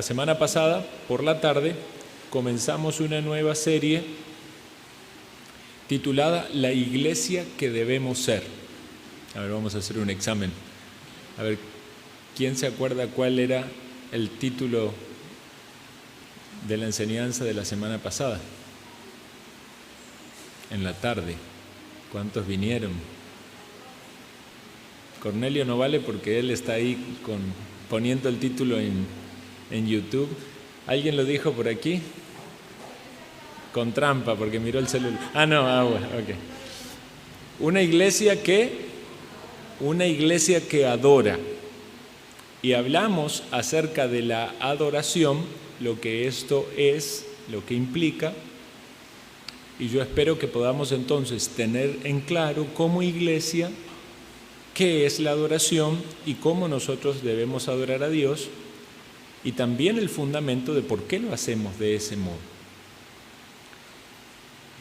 La semana pasada, por la tarde, comenzamos una nueva serie titulada La Iglesia que debemos ser. A ver, vamos a hacer un examen. A ver, ¿quién se acuerda cuál era el título de la enseñanza de la semana pasada? En la tarde. ¿Cuántos vinieron? Cornelio no vale porque él está ahí poniendo el título en YouTube. ¿Alguien lo dijo por aquí? Con trampa porque miró el celular. Bueno, ok. Una iglesia que adora. Y hablamos acerca de la adoración, lo que esto es, lo que implica. Y yo espero que podamos entonces tener en claro como iglesia qué es la adoración y cómo nosotros debemos adorar a Dios, y también el fundamento de por qué lo hacemos de ese modo.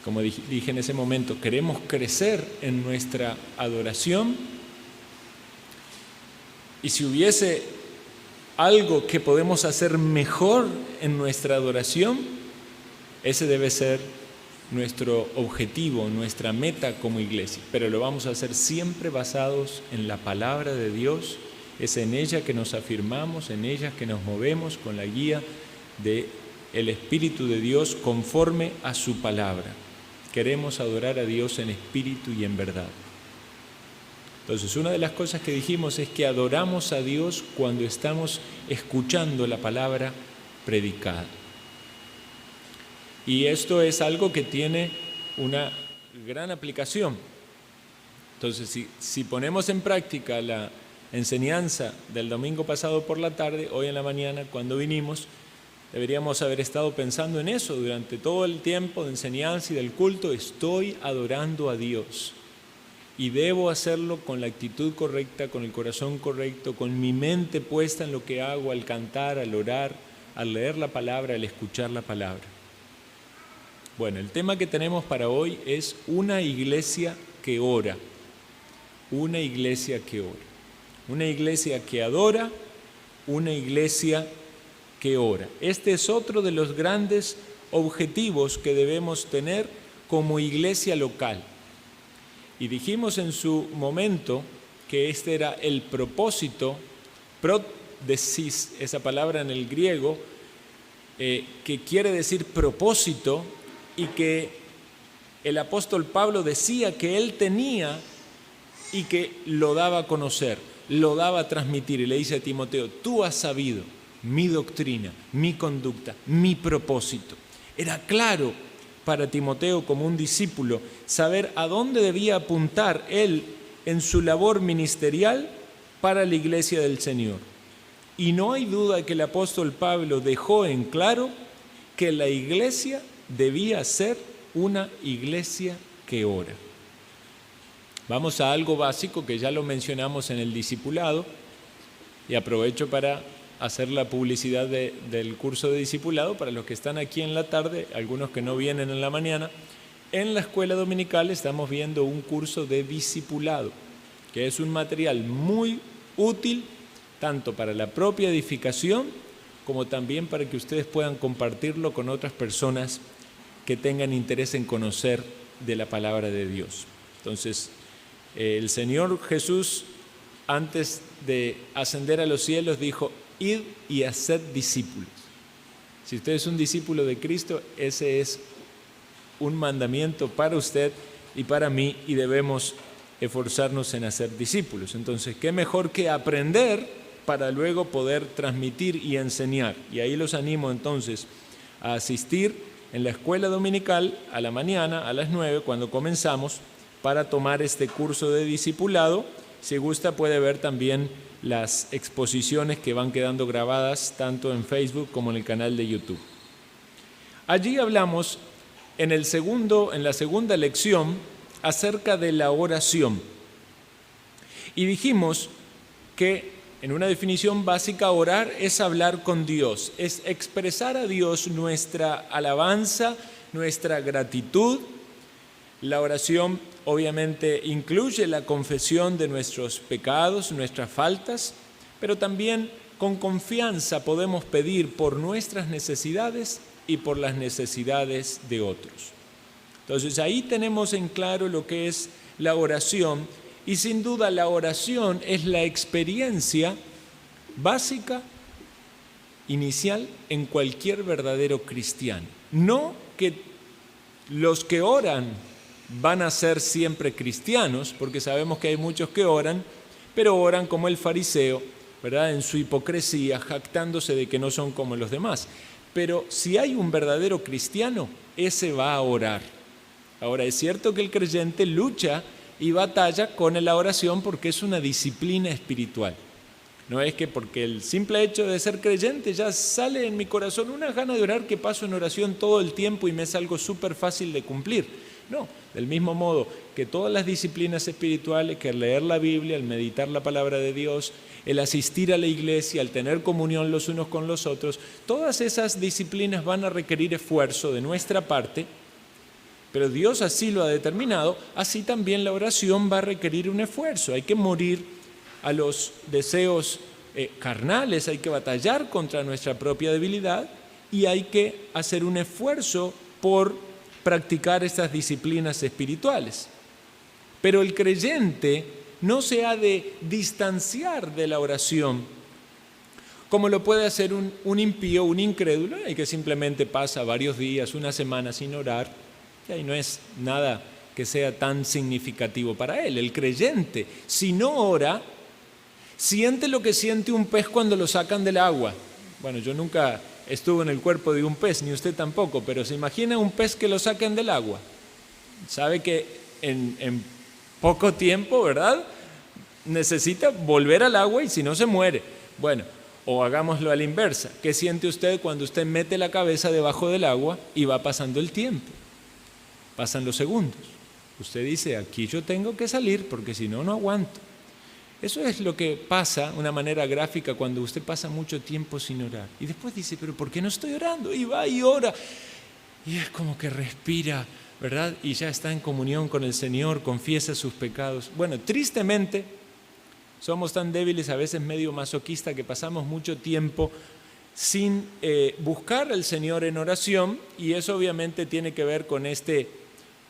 Como dije en ese momento, queremos crecer en nuestra adoración, y si hubiese algo que podemos hacer mejor en nuestra adoración, ese debe ser nuestro objetivo, nuestra meta como iglesia, pero lo vamos a hacer siempre basados en la palabra de Dios. Es en ella que nos afirmamos, en ella que nos movemos con la guía del Espíritu de Dios conforme a su palabra. Queremos adorar a Dios en espíritu y en verdad. Entonces, una de las cosas que dijimos es que adoramos a Dios cuando estamos escuchando la palabra predicada. Y esto es algo que tiene una gran aplicación. Entonces, si ponemos en práctica la enseñanza del domingo pasado por la tarde, hoy en la mañana, cuando vinimos, deberíamos haber estado pensando en eso durante todo el tiempo de enseñanza y del culto. Estoy adorando a Dios y debo hacerlo con la actitud correcta, con el corazón correcto, con mi mente puesta en lo que hago al cantar, al orar, al leer la palabra, al escuchar la palabra. Bueno, el tema que tenemos para hoy es una iglesia que ora. Una iglesia que ora. Una iglesia que adora, una iglesia que ora. Este es otro de los grandes objetivos que debemos tener como iglesia local. Y dijimos en su momento que este era el propósito, prodesis, esa palabra en el griego, que quiere decir propósito, y que el apóstol Pablo decía que él tenía y que lo daba a conocer, lo daba a transmitir, y le dice a Timoteo: tú has sabido mi doctrina, mi conducta, mi propósito. Era claro para Timoteo como un discípulo saber a dónde debía apuntar él en su labor ministerial para la iglesia del Señor. Y no hay duda que el apóstol Pablo dejó en claro que la iglesia debía ser una iglesia que ora. Vamos a algo básico que ya lo mencionamos en el discipulado, y aprovecho para hacer la publicidad del curso de discipulado para los que están aquí en la tarde, algunos que no vienen en la mañana. En la escuela dominical estamos viendo un curso de discipulado, que es un material muy útil tanto para la propia edificación como también para que ustedes puedan compartirlo con otras personas que tengan interés en conocer de la palabra de Dios. Entonces, el Señor Jesús, antes de ascender a los cielos, dijo: id y haced discípulos. Si usted es un discípulo de Cristo, ese es un mandamiento para usted y para mí, y debemos esforzarnos en hacer discípulos. Entonces, ¿qué mejor que aprender para luego poder transmitir y enseñar? Y ahí los animo entonces a asistir en la escuela dominical a la mañana, a las 9, cuando comenzamos, para tomar este curso de discipulado. Si gusta, puede ver también las exposiciones que van quedando grabadas tanto en Facebook como en el canal de YouTube. Allí hablamos en la segunda lección acerca de la oración. Y dijimos que en una definición básica, orar es hablar con Dios, es expresar a Dios nuestra alabanza, nuestra gratitud. La oración obviamente incluye la confesión de nuestros pecados, nuestras faltas, pero también con confianza podemos pedir por nuestras necesidades y por las necesidades de otros. Entonces ahí tenemos en claro lo que es la oración, y sin duda la oración es la experiencia básica, inicial en cualquier verdadero cristiano. No que los que oran van a ser siempre cristianos, porque sabemos que hay muchos que oran, pero oran como el fariseo, ¿verdad? En su hipocresía, jactándose de que no son como los demás. Pero si hay un verdadero cristiano, ese va a orar. Ahora, es cierto que el creyente lucha y batalla con la oración porque es una disciplina espiritual. No es que porque el simple hecho de ser creyente ya sale en mi corazón una gana de orar que paso en oración todo el tiempo y me es algo súper fácil de cumplir. No, del mismo modo que todas las disciplinas espirituales, que el leer la Biblia, el meditar la palabra de Dios, el asistir a la iglesia, el tener comunión los unos con los otros, todas esas disciplinas van a requerir esfuerzo de nuestra parte, pero Dios así lo ha determinado, así también la oración va a requerir un esfuerzo. Hay que morir a los deseos carnales, hay que batallar contra nuestra propia debilidad y hay que hacer un esfuerzo por practicar estas disciplinas espirituales. Pero el creyente no se ha de distanciar de la oración como lo puede hacer un impío, un incrédulo, y que simplemente pasa varios días, una semana sin orar, y ahí no es nada que sea tan significativo para él. El creyente, si no ora, siente lo que siente un pez cuando lo sacan del agua. Bueno, yo nunca estuve en el cuerpo de un pez, ni usted tampoco, pero se imagina un pez que lo saquen del agua. Sabe que en poco tiempo, ¿verdad?, necesita volver al agua y si no se muere. Bueno, o hagámoslo a la inversa. ¿Qué siente usted cuando usted mete la cabeza debajo del agua y va pasando el tiempo? Pasan los segundos. Usted dice, aquí yo tengo que salir porque si no, no aguanto. Eso es lo que pasa, una manera gráfica, cuando usted pasa mucho tiempo sin orar. Y después dice, pero ¿por qué no estoy orando? Y va y ora. Y es como que respira, ¿verdad? Y ya está en comunión con el Señor, confiesa sus pecados. Bueno, tristemente, somos tan débiles, a veces medio masoquistas, que pasamos mucho tiempo sin buscar al Señor en oración, y eso obviamente tiene que ver con este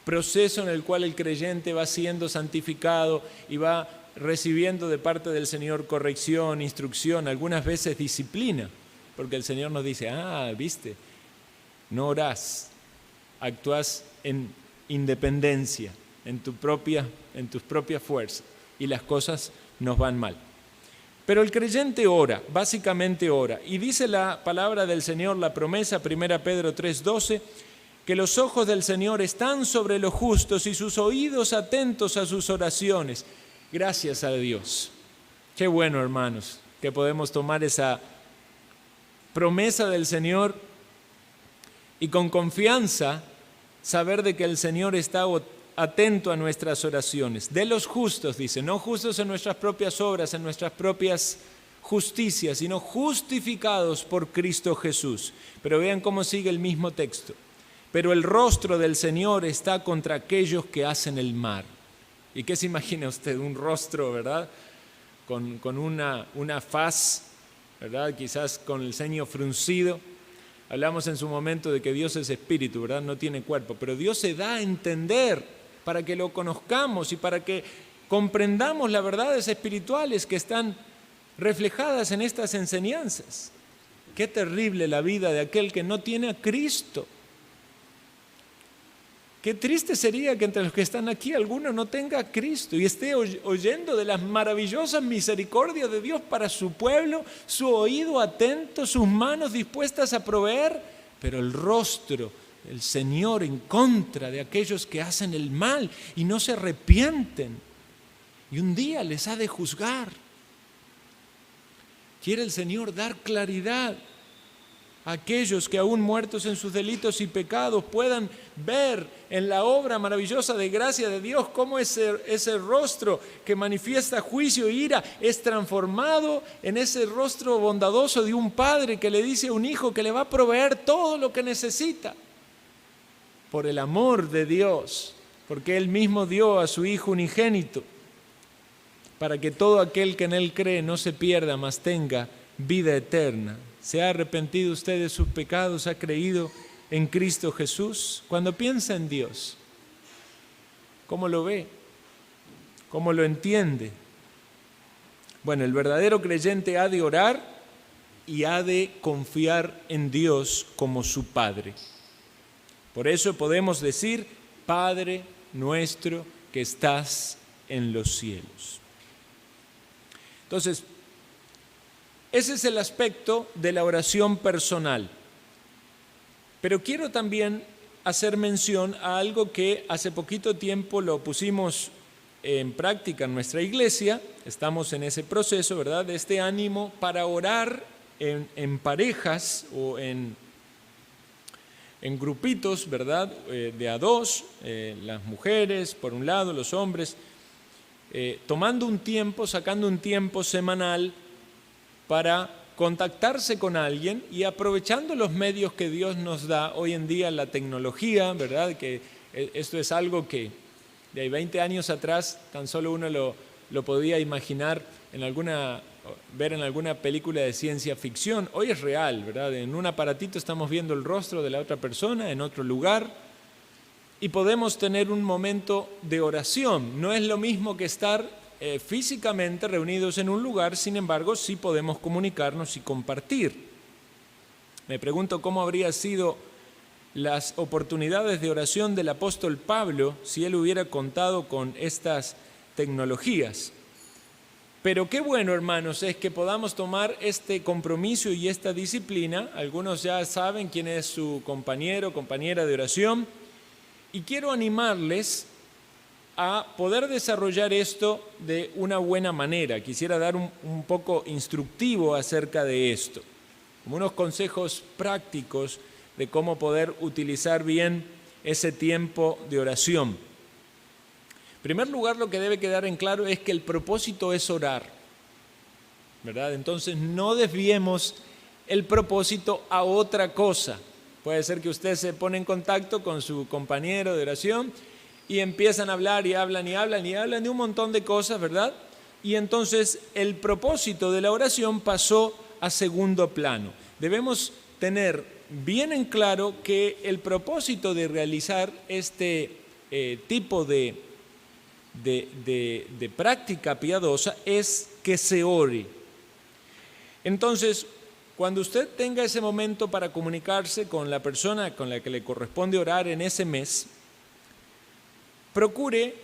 proceso en el cual el creyente va siendo santificado y va recibiendo de parte del Señor corrección, instrucción, algunas veces disciplina, porque el Señor nos dice, viste, no orás, actúas en independencia, en tus propias fuerzas, y las cosas nos van mal. Pero el creyente ora, básicamente ora, y dice la palabra del Señor, la promesa, 1 Pedro 3:12, que los ojos del Señor están sobre los justos y sus oídos atentos a sus oraciones. Gracias a Dios. Qué bueno, hermanos, que podemos tomar esa promesa del Señor y con confianza saber de que el Señor está atento a nuestras oraciones. De los justos, dice, no justos en nuestras propias obras, en nuestras propias justicias, sino justificados por Cristo Jesús. Pero vean cómo sigue el mismo texto. Pero el rostro del Señor está contra aquellos que hacen el mal. ¿Y qué se imagina usted? Un rostro, ¿verdad? Con una faz, ¿verdad? Quizás con el ceño fruncido. Hablamos en su momento de que Dios es espíritu, ¿verdad? No tiene cuerpo, pero Dios se da a entender para que lo conozcamos y para que comprendamos las verdades espirituales que están reflejadas en estas enseñanzas. Qué terrible la vida de aquel que no tiene a Cristo. Qué triste sería que entre los que están aquí alguno no tenga a Cristo y esté oyendo de las maravillosas misericordias de Dios para su pueblo, su oído atento, sus manos dispuestas a proveer, pero el rostro del Señor en contra de aquellos que hacen el mal y no se arrepienten. Y un día les ha de juzgar. Quiere el Señor dar claridad a aquellos que aún muertos en sus delitos y pecados puedan ver en la obra maravillosa de gracia de Dios cómo ese rostro que manifiesta juicio e ira es transformado en ese rostro bondadoso de un padre que le dice a un hijo que le va a proveer todo lo que necesita por el amor de Dios, porque Él mismo dio a su Hijo unigénito para que todo aquel que en Él cree no se pierda, mas tenga vida eterna. ¿Se ha arrepentido usted de sus pecados? ¿Ha creído en Cristo Jesús? Cuando piensa en Dios, ¿cómo lo ve? ¿Cómo lo entiende? Bueno, el verdadero creyente ha de orar y ha de confiar en Dios como su Padre. Por eso podemos decir: Padre nuestro que estás en los cielos. Entonces, ese es el aspecto de la oración personal. Pero quiero también hacer mención a algo que hace poquito tiempo lo pusimos en práctica en nuestra iglesia. Estamos en ese proceso, ¿verdad?, de este ánimo para orar en parejas o en grupitos, ¿verdad?, de a dos, las mujeres por un lado, los hombres, tomando un tiempo, sacando un tiempo semanal para contactarse con alguien y aprovechando los medios que Dios nos da hoy en día, la tecnología, ¿verdad?, que esto es algo que de 20 años atrás tan solo uno lo podía imaginar ver en alguna película de ciencia ficción. Hoy es real, ¿verdad? En un aparatito estamos viendo el rostro de la otra persona en otro lugar y podemos tener un momento de oración. No es lo mismo que estar físicamente reunidos en un lugar, sin embargo, sí podemos comunicarnos y compartir. Me pregunto cómo habrían sido las oportunidades de oración del apóstol Pablo si él hubiera contado con estas tecnologías. Pero qué bueno, hermanos, es que podamos tomar este compromiso y esta disciplina. Algunos ya saben quién es su compañero o compañera de oración, y quiero animarles a poder desarrollar esto de una buena manera. Quisiera dar un poco instructivo acerca de esto, como unos consejos prácticos de cómo poder utilizar bien ese tiempo de oración. En primer lugar, lo que debe quedar en claro es que el propósito es orar, ¿verdad? Entonces no desviemos el propósito a otra cosa. Puede ser que usted se pone en contacto con su compañero de oración y empiezan a hablar y hablan y hablan y hablan de un montón de cosas, ¿verdad? Y entonces el propósito de la oración pasó a segundo plano. Debemos tener bien en claro que el propósito de realizar este tipo de práctica piadosa es que se ore. Entonces, cuando usted tenga ese momento para comunicarse con la persona con la que le corresponde orar en ese mes, procure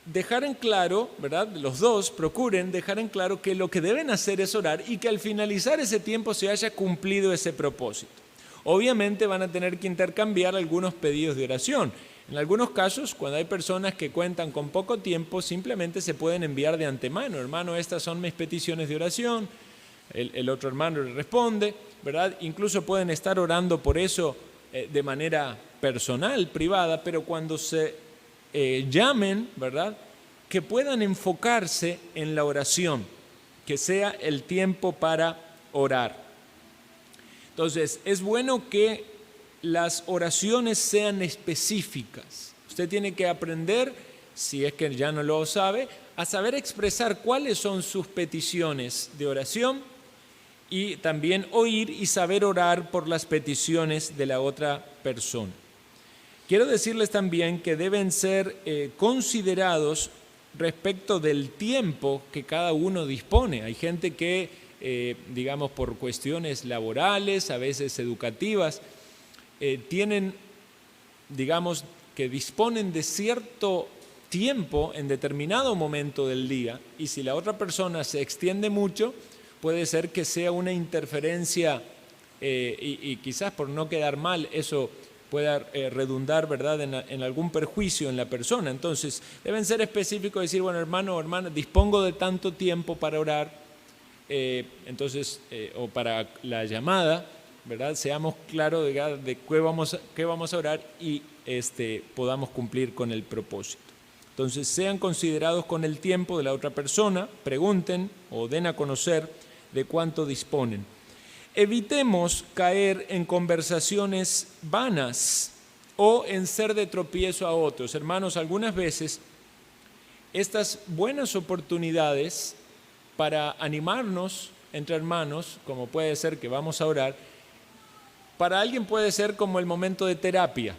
dejar en claro, ¿verdad? Los dos procuren dejar en claro que lo que deben hacer es orar y que al finalizar ese tiempo se haya cumplido ese propósito. Obviamente van a tener que intercambiar algunos pedidos de oración. En algunos casos, cuando hay personas que cuentan con poco tiempo, simplemente se pueden enviar de antemano: hermano, estas son mis peticiones de oración. El otro hermano le responde, ¿verdad? Incluso pueden estar orando por eso de manera personal, privada, pero cuando se llamen, ¿verdad?, que puedan enfocarse en la oración, que sea el tiempo para orar. Entonces, es bueno que las oraciones sean específicas. Usted tiene que aprender, si es que ya no lo sabe, a saber expresar cuáles son sus peticiones de oración y también oír y saber orar por las peticiones de la otra persona. Quiero decirles también que deben ser considerados respecto del tiempo que cada uno dispone. Hay gente que, digamos, por cuestiones laborales, a veces educativas, tienen, digamos, que disponen de cierto tiempo en determinado momento del día, y si la otra persona se extiende mucho, puede ser que sea una interferencia y quizás por no quedar mal eso pueda redundar, ¿verdad?, en algún perjuicio en la persona. Entonces deben ser específicos, decir, bueno, hermano o hermana, dispongo de tanto tiempo para orar, o para la llamada, ¿verdad? Seamos claros de qué vamos a orar y podamos cumplir con el propósito. Entonces, sean considerados con el tiempo de la otra persona, pregunten o den a conocer de cuánto disponen. Evitemos caer en conversaciones vanas o en ser de tropiezo a otros. Hermanos, algunas veces estas buenas oportunidades para animarnos entre hermanos, como puede ser que vamos a orar, para alguien puede ser como el momento de terapia,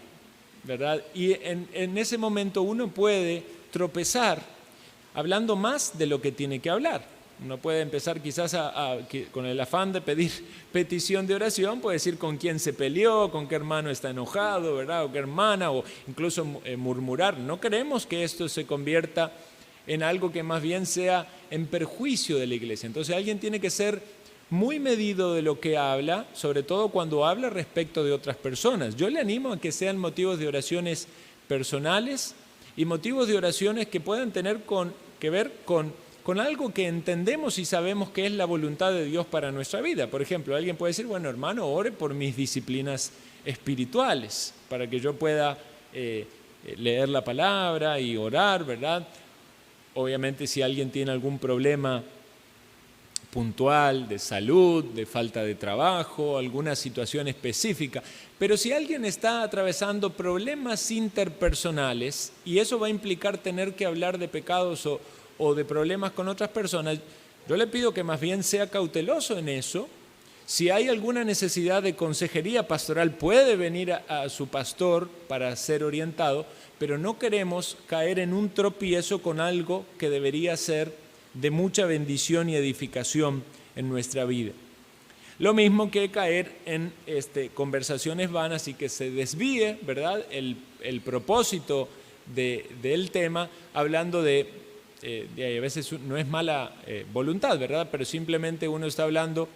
¿verdad? Y en ese momento uno puede tropezar hablando más de lo que tiene que hablar. Uno puede empezar quizás con el afán de pedir petición de oración, puede decir con quién se peleó, con qué hermano está enojado, ¿verdad? O qué hermana, o incluso murmurar. No queremos que esto se convierta en algo que más bien sea en perjuicio de la iglesia. Entonces alguien tiene que ser muy medido de lo que habla, sobre todo cuando habla respecto de otras personas. Yo le animo a que sean motivos de oraciones personales y motivos de oraciones que puedan tener que ver con algo que entendemos y sabemos que es la voluntad de Dios para nuestra vida. Por ejemplo, alguien puede decir, bueno, hermano, ore por mis disciplinas espirituales, para que yo pueda leer la palabra y orar, ¿verdad? Obviamente, si alguien tiene algún problema puntual, de salud, de falta de trabajo, alguna situación específica. Pero si alguien está atravesando problemas interpersonales y eso va a implicar tener que hablar de pecados o de problemas con otras personas, yo le pido que más bien sea cauteloso en eso. Si hay alguna necesidad de consejería pastoral, puede venir a su pastor para ser orientado, pero no queremos caer en un tropiezo con algo que debería ser de mucha bendición y edificación en nuestra vida. Lo mismo que caer en conversaciones vanas y que se desvíe, ¿verdad?, el propósito del tema, hablando de a veces no es mala voluntad, ¿verdad?, pero simplemente uno está hablando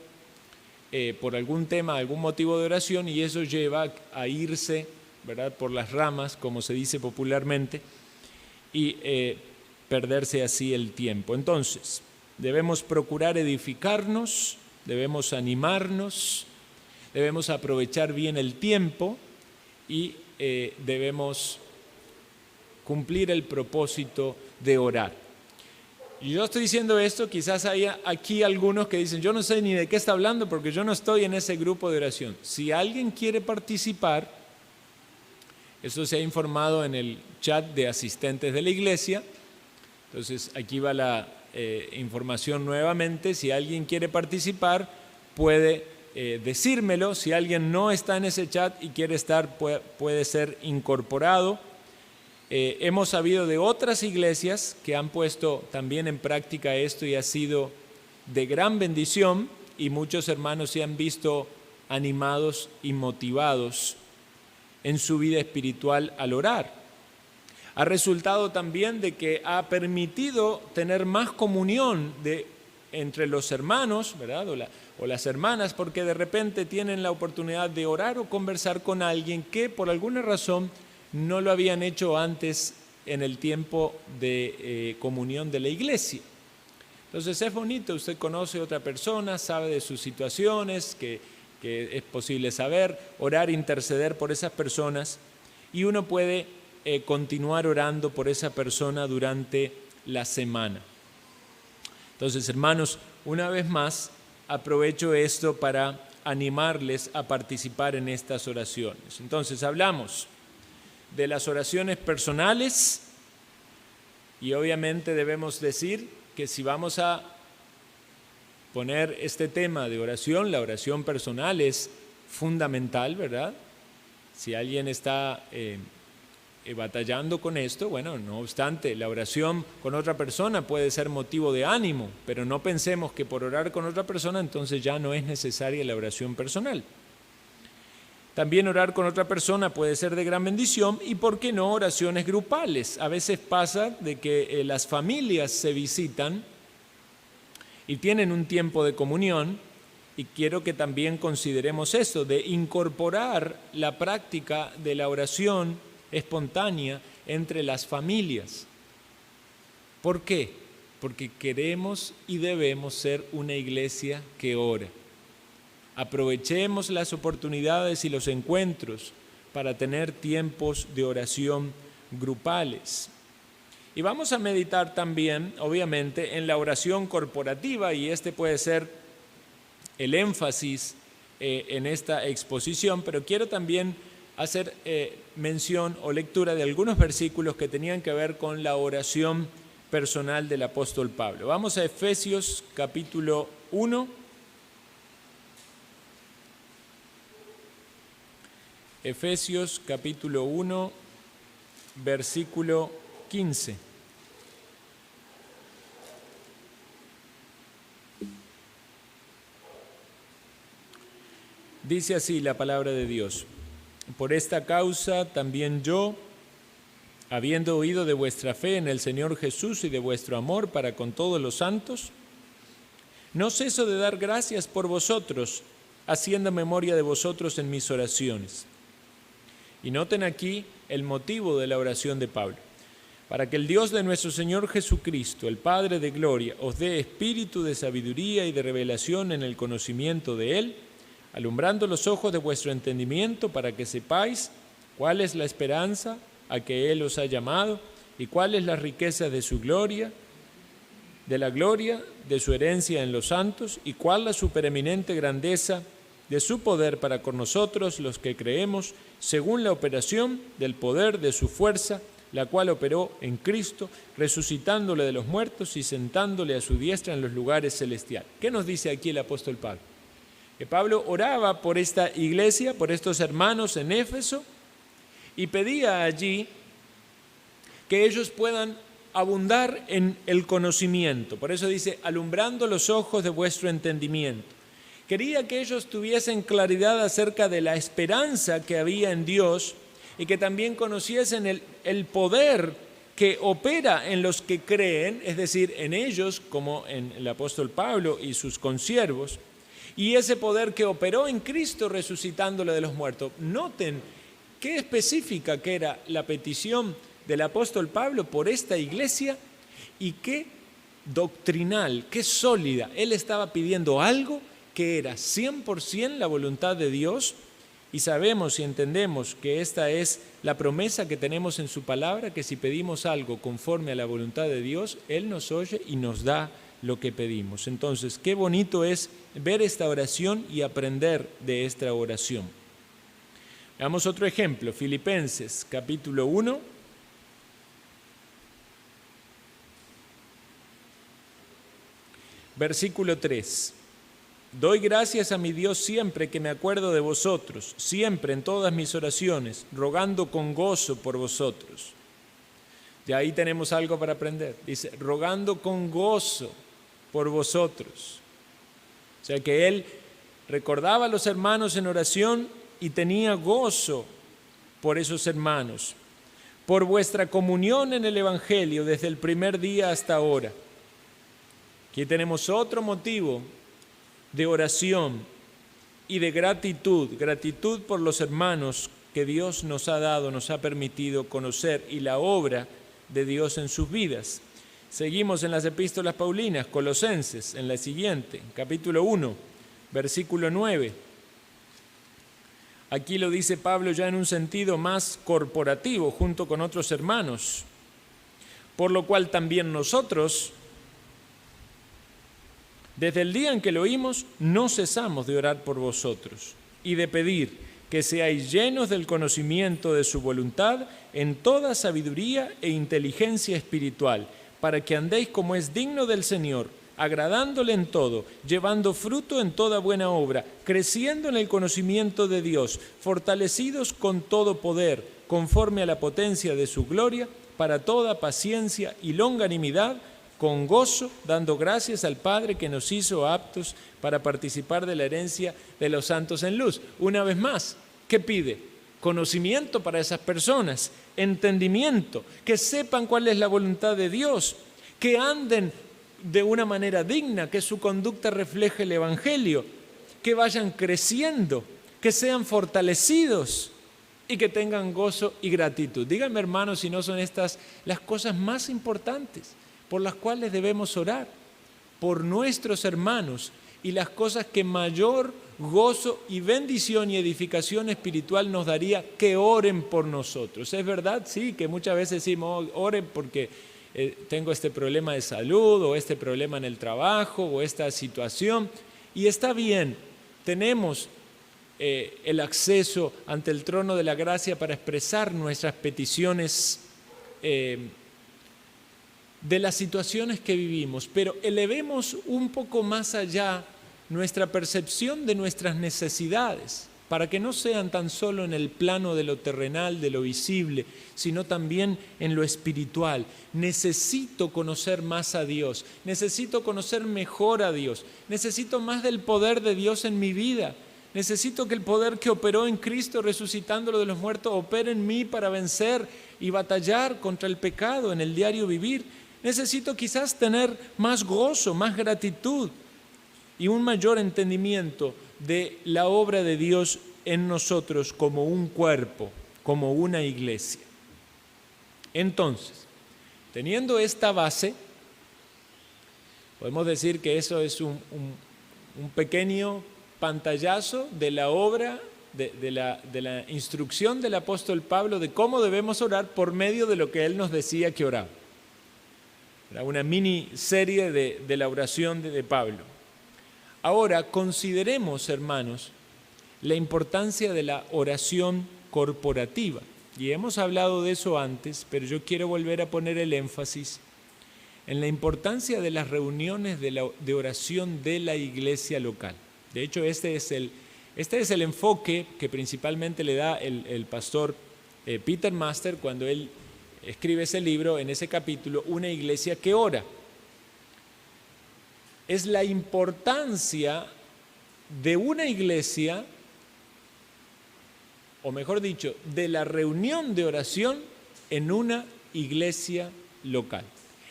por algún tema, algún motivo de oración, y eso lleva a irse, ¿verdad?, por las ramas, como se dice popularmente, y perderse así el tiempo. Entonces, debemos procurar edificarnos, debemos animarnos, debemos aprovechar bien el tiempo y debemos cumplir el propósito de orar. Y yo estoy diciendo esto, quizás haya aquí algunos que dicen, yo no sé ni de qué está hablando porque yo no estoy en ese grupo de oración. Si alguien quiere participar, eso se ha informado en el chat de asistentes de la iglesia. Entonces, aquí va la información nuevamente. Si alguien quiere participar, puede decírmelo. Si alguien no está en ese chat y quiere estar, puede ser incorporado. Hemos sabido de otras iglesias que han puesto también en práctica esto y ha sido de gran bendición, y muchos hermanos se han visto animados y motivados en su vida espiritual al orar. Ha resultado también de que ha permitido tener más comunión entre los hermanos, ¿verdad?, o las hermanas, porque de repente tienen la oportunidad de orar o conversar con alguien que por alguna razón no lo habían hecho antes en el tiempo de comunión de la iglesia. Entonces es bonito, usted conoce a otra persona, sabe de sus situaciones, que es posible saber, orar, interceder por esas personas, y uno puede continuar orando por esa persona durante la semana. Entonces, hermanos, una vez más, aprovecho esto para animarles a participar en estas oraciones. Entonces, hablamos de las oraciones personales y obviamente debemos decir que si vamos a poner este tema de oración, la oración personal es fundamental, ¿verdad? Si alguien está batallando con esto, bueno, no obstante, la oración con otra persona puede ser motivo de ánimo, pero no pensemos que por orar con otra persona entonces ya no es necesaria la oración personal. También orar con otra persona puede ser de gran bendición, y ¿por qué no oraciones grupales? A veces pasa de que las familias se visitan y tienen un tiempo de comunión, y quiero que también consideremos eso, de incorporar la práctica de la oración espontánea entre las familias. ¿Por qué? Porque queremos y debemos ser una iglesia que ora. Aprovechemos las oportunidades y los encuentros para tener tiempos de oración grupales. Y vamos a meditar también, obviamente, en la oración corporativa, y este puede ser el énfasis en esta exposición, pero quiero también hacer mención o lectura de algunos versículos que tenían que ver con la oración personal del apóstol Pablo. Vamos a Efesios capítulo 1, Efesios capítulo 1, versículo 15. Dice así la palabra de Dios: por esta causa también yo, habiendo oído de vuestra fe en el Señor Jesús y de vuestro amor para con todos los santos, no ceso de dar gracias por vosotros, haciendo memoria de vosotros en mis oraciones. Y noten aquí el motivo de la oración de Pablo: para que el Dios de nuestro Señor Jesucristo, el Padre de gloria, os dé espíritu de sabiduría y de revelación en el conocimiento de Él, alumbrando los ojos de vuestro entendimiento, para que sepáis cuál es la esperanza a que Él os ha llamado y cuál es la riqueza de su gloria, de la gloria de su herencia en los santos, y cuál la supereminente grandeza de su poder para con nosotros los que creemos, según la operación del poder de su fuerza, la cual operó en Cristo, resucitándole de los muertos y sentándole a su diestra en los lugares celestiales. ¿Qué nos dice aquí el apóstol Pablo? Que Pablo oraba por esta iglesia, por estos hermanos en Éfeso, y pedía allí que ellos puedan abundar en el conocimiento. Por eso dice, alumbrando los ojos de vuestro entendimiento. Quería que ellos tuviesen claridad acerca de la esperanza que había en Dios y que también conociesen el poder que opera en los que creen, es decir, en ellos, como en el apóstol Pablo y sus consiervos, y ese poder que operó en Cristo resucitándole de los muertos. Noten qué específica que era la petición del apóstol Pablo por esta iglesia y qué doctrinal, qué sólida. Él estaba pidiendo algo que era 100% la voluntad de Dios, y sabemos y entendemos que esta es la promesa que tenemos en su palabra, que si pedimos algo conforme a la voluntad de Dios, Él nos oye y nos da lo que pedimos. Entonces, qué bonito es ver esta oración y aprender de esta oración. Veamos otro ejemplo, Filipenses capítulo 1, versículo 3. Doy gracias a mi Dios siempre que me acuerdo de vosotros, siempre en todas mis oraciones, rogando con gozo por vosotros. Ya ahí tenemos algo para aprender. Dice, rogando con gozo por vosotros. O sea que él recordaba a los hermanos en oración y tenía gozo por esos hermanos, por vuestra comunión en el Evangelio desde el primer día hasta ahora. Aquí tenemos otro motivo de oración y de gratitud por los hermanos que Dios nos ha dado, nos ha permitido conocer, y la obra de Dios en sus vidas. Seguimos en las epístolas paulinas, Colosenses, en la siguiente, capítulo 1, versículo 9. Aquí lo dice Pablo ya en un sentido más corporativo, junto con otros hermanos, por lo cual también nosotros, desde el día en que lo oímos, no cesamos de orar por vosotros y de pedir que seáis llenos del conocimiento de su voluntad en toda sabiduría e inteligencia espiritual, para que andéis como es digno del Señor, agradándole en todo, llevando fruto en toda buena obra, creciendo en el conocimiento de Dios, fortalecidos con todo poder, conforme a la potencia de su gloria, para toda paciencia y longanimidad, con gozo, dando gracias al Padre que nos hizo aptos para participar de la herencia de los santos en luz. Una vez más, ¿qué pide? Conocimiento para esas personas, entendimiento, que sepan cuál es la voluntad de Dios, que anden de una manera digna, que su conducta refleje el Evangelio, que vayan creciendo, que sean fortalecidos y que tengan gozo y gratitud. Díganme, hermanos, si no son estas las cosas más importantes por las cuales debemos orar, por nuestros hermanos, y las cosas que mayor gozo y bendición y edificación espiritual nos daría que oren por nosotros. ¿Es verdad? Sí, que muchas veces decimos, oren porque tengo este problema de salud, o este problema en el trabajo, o esta situación, y está bien, tenemos el acceso ante el trono de la gracia para expresar nuestras peticiones de las situaciones que vivimos, pero elevemos un poco más allá nuestra percepción de nuestras necesidades. para que no sean tan solo en el plano de lo terrenal, de lo visible, sino también en lo espiritual. Necesito conocer más a Dios, necesito conocer mejor a Dios, necesito más del poder de Dios en mi vida, necesito que el poder que operó en Cristo resucitándolo de los muertos opere en mí para vencer y batallar contra el pecado en el diario vivir. Necesito quizás tener más gozo, más gratitud y un mayor entendimiento de la obra de Dios en nosotros como un cuerpo, como una iglesia. Entonces, teniendo esta base, podemos decir que eso es un pequeño pantallazo de la obra, de la instrucción del apóstol Pablo de cómo debemos orar por medio de lo que él nos decía que oraba. Era una miniserie de la oración de Pablo. Ahora, consideremos, hermanos, la importancia de la oración corporativa. Y hemos hablado de eso antes, pero yo quiero volver a poner el énfasis en la importancia de las reuniones de oración de la iglesia local. De hecho, este es el enfoque que principalmente le da el pastor Peter Master cuando él escribe ese libro, en ese capítulo, Una iglesia que ora. Es la importancia de una iglesia, o mejor dicho, de la reunión de oración en una iglesia local.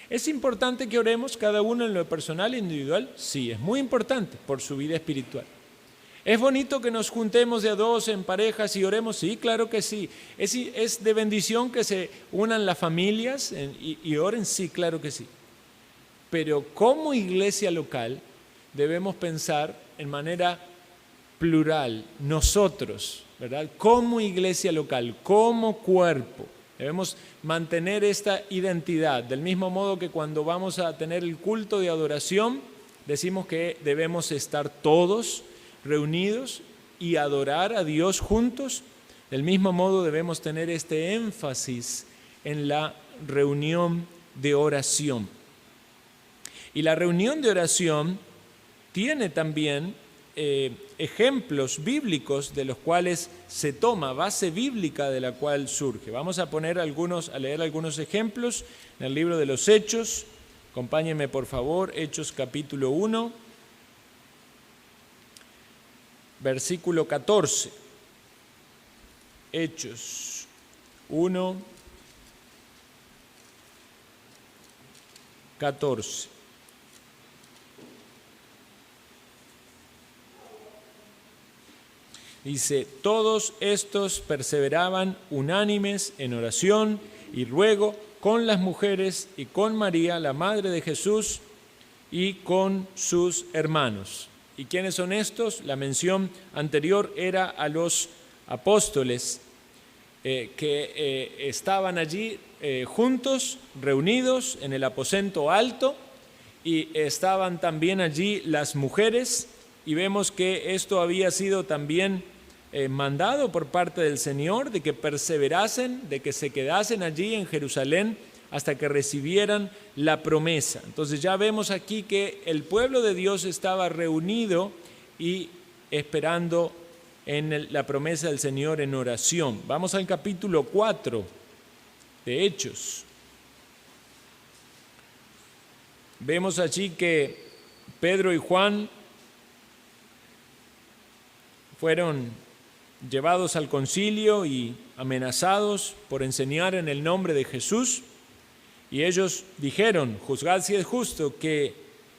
¿Es importante que oremos cada uno en lo personal e individual? Sí, es muy importante por su vida espiritual. ¿Es bonito que nos juntemos de a dos en parejas y oremos? Sí, claro que sí. ¿Es de bendición que se unan las familias y oren? Sí, claro que sí. Pero como iglesia local debemos pensar en manera plural, nosotros, ¿verdad? Como iglesia local, como cuerpo, debemos mantener esta identidad, del mismo modo que cuando vamos a tener el culto de adoración, decimos que debemos estar todos reunidos y adorar a Dios juntos. Del mismo modo debemos tener este énfasis en la reunión de oración. Y la reunión de oración tiene también ejemplos bíblicos de los cuales se toma, base bíblica de la cual surge. Vamos a leer algunos ejemplos en el libro de los Hechos. Acompáñenme por favor, Hechos capítulo 1, versículo 14. Hechos 1, 14. Dice, todos estos perseveraban unánimes en oración y ruego con las mujeres y con María, la madre de Jesús, y con sus hermanos. ¿Y quiénes son estos? La mención anterior era a los apóstoles que estaban allí juntos, reunidos en el aposento alto, y estaban también allí las mujeres, y vemos que esto había sido también mandado por parte del Señor, de que perseverasen, de que se quedasen allí en Jerusalén hasta que recibieran la promesa. Entonces ya vemos aquí que el pueblo de Dios estaba reunido y esperando en la promesa del Señor en oración. Vamos al capítulo 4 de Hechos. Vemos allí que Pedro y Juan fueron llevados al concilio y amenazados por enseñar en el nombre de Jesús, y ellos dijeron, juzgad si es justo que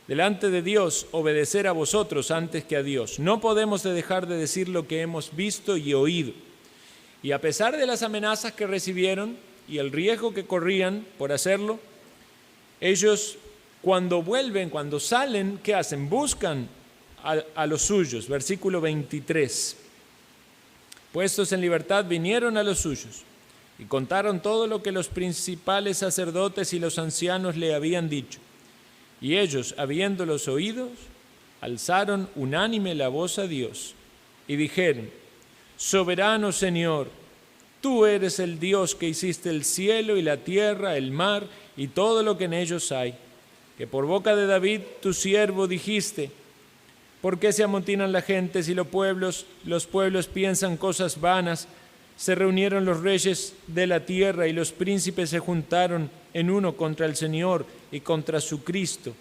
delante de Dios obedecer a vosotros antes que a Dios. No podemos dejar de decir lo que hemos visto y oído. Y a pesar de las amenazas que recibieron y el riesgo que corrían por hacerlo, ellos cuando vuelven, cuando salen, ¿qué hacen? Buscan a los suyos. Versículo 23. Puestos en libertad, vinieron a los suyos y contaron todo lo que los principales sacerdotes y los ancianos le habían dicho. Y ellos, habiéndolos oído, alzaron unánime la voz a Dios y dijeron, soberano Señor, tú eres el Dios que hiciste el cielo y la tierra, el mar y todo lo que en ellos hay, que por boca de David tu siervo dijiste, ¿Por qué se amotinan las gentes y los pueblos piensan cosas vanas? Se reunieron los reyes de la tierra y los príncipes se juntaron en uno contra el Señor y contra su Cristo,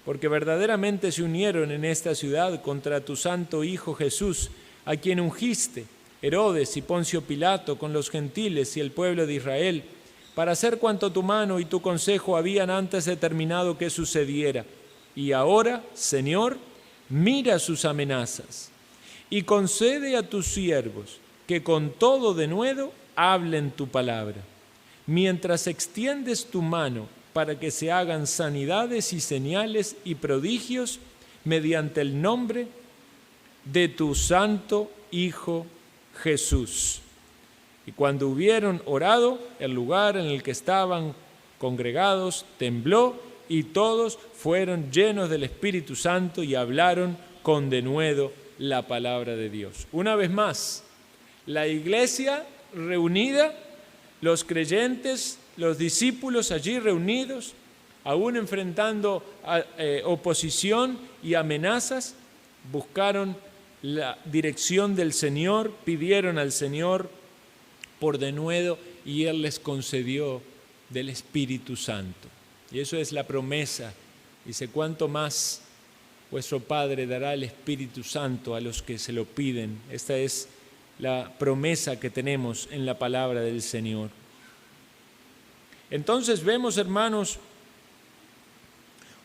porque verdaderamente se unieron en esta ciudad contra tu santo Hijo Jesús, a quien ungiste, Herodes y Poncio Pilato, con los gentiles y el pueblo de Israel, para hacer cuanto tu mano y tu consejo habían antes determinado que sucediera. Y ahora, Señor, mira sus amenazas y concede a tus siervos que con todo denuedo hablen tu palabra, mientras extiendes tu mano para que se hagan sanidades y señales y prodigios mediante el nombre de tu santo Hijo Jesús. Y cuando hubieron orado, el lugar en el que estaban congregados tembló y todos fueron llenos del Espíritu Santo y hablaron con denuedo la palabra de Dios. Una vez más, la iglesia reunida, los creyentes, los discípulos allí reunidos, aún enfrentando oposición y amenazas, buscaron la dirección del Señor, pidieron al Señor por denuedo y Él les concedió del Espíritu Santo. Y eso es la promesa. Dice, ¿cuánto más vuestro Padre dará el Espíritu Santo a los que se lo piden? Esta es la promesa que tenemos en la palabra del Señor. Entonces vemos, hermanos,